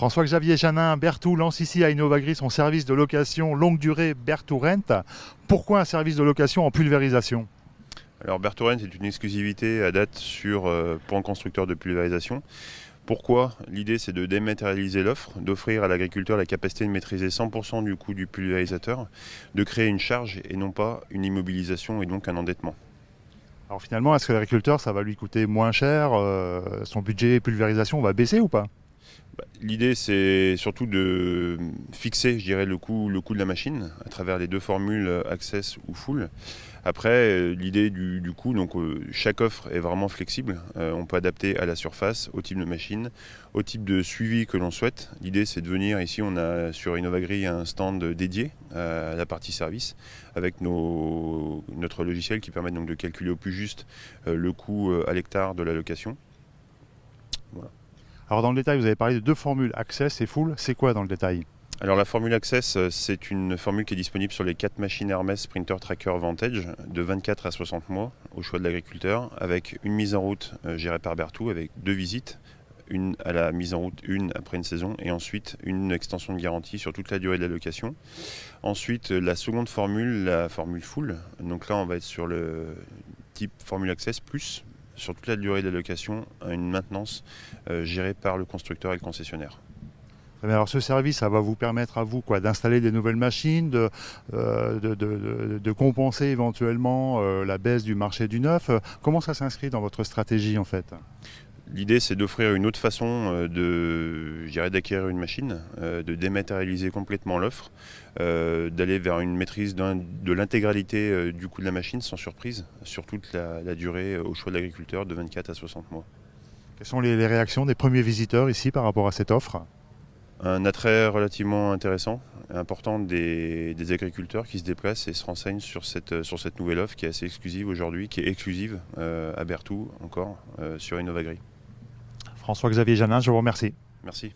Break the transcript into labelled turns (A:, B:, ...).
A: François-Xavier Janin, Berthoud lance ici à Innovagri son service de location longue durée Berthoud Rent. Pourquoi un service de location en pulvérisation?
B: Alors Berthoud Rent est une exclusivité à date pour un constructeur de pulvérisation. Pourquoi? L'idée c'est de dématérialiser l'offre, d'offrir à l'agriculteur la capacité de maîtriser 100% du coût du pulvérisateur, de créer une charge et non pas une immobilisation et donc un endettement.
A: Alors finalement, est-ce que l'agriculteur, ça va lui coûter moins cher? Son budget pulvérisation va baisser ou pas?
B: L'idée c'est surtout de fixer, je dirais, le coût de la machine à travers les deux formules Access ou Full. Après, l'idée du coût, donc chaque offre est vraiment flexible. On peut adapter à la surface, au type de machine, au type de suivi que l'on souhaite. L'idée c'est de venir ici, on a sur Innovagri un stand dédié à la partie service avec notre logiciel qui permet donc de calculer au plus juste le coût à l'hectare de la location. Voilà.
A: Alors dans le détail, vous avez parlé de deux formules, Access et Full. C'est quoi dans le détail?
B: Alors la formule Access, c'est une formule qui est disponible sur les 4 machines Hermès Sprinter Tracker Vantage de 24 à 60 mois au choix de l'agriculteur, avec une mise en route gérée par Berthoud avec 2 visites, une à la mise en route, une après une saison, et ensuite une extension de garantie sur toute la durée de la location. Ensuite la seconde formule, la formule Full, donc là on va être sur le type formule Access plus, sur toute la durée de la location, une maintenance gérée par le constructeur et le concessionnaire.
A: Alors ce service, ça va vous permettre à vous d'installer des nouvelles machines, de compenser éventuellement la baisse du marché du neuf. Comment ça s'inscrit dans votre stratégie en fait?
B: L'idée c'est d'offrir une autre façon d'acquérir une machine, de dématérialiser complètement l'offre, d'aller vers une maîtrise de l'intégralité du coût de la machine sans surprise sur toute la durée au choix de l'agriculteur de 24 à 60 mois.
A: Quelles sont les réactions des premiers visiteurs ici par rapport à cette offre?
B: Un attrait relativement intéressant, important des agriculteurs qui se déplacent et se renseignent sur cette nouvelle offre qui est assez exclusive aujourd'hui, qui est exclusive à Berthoud encore sur Innovagri.
A: François-Xavier Janin, je vous remercie.
B: Merci.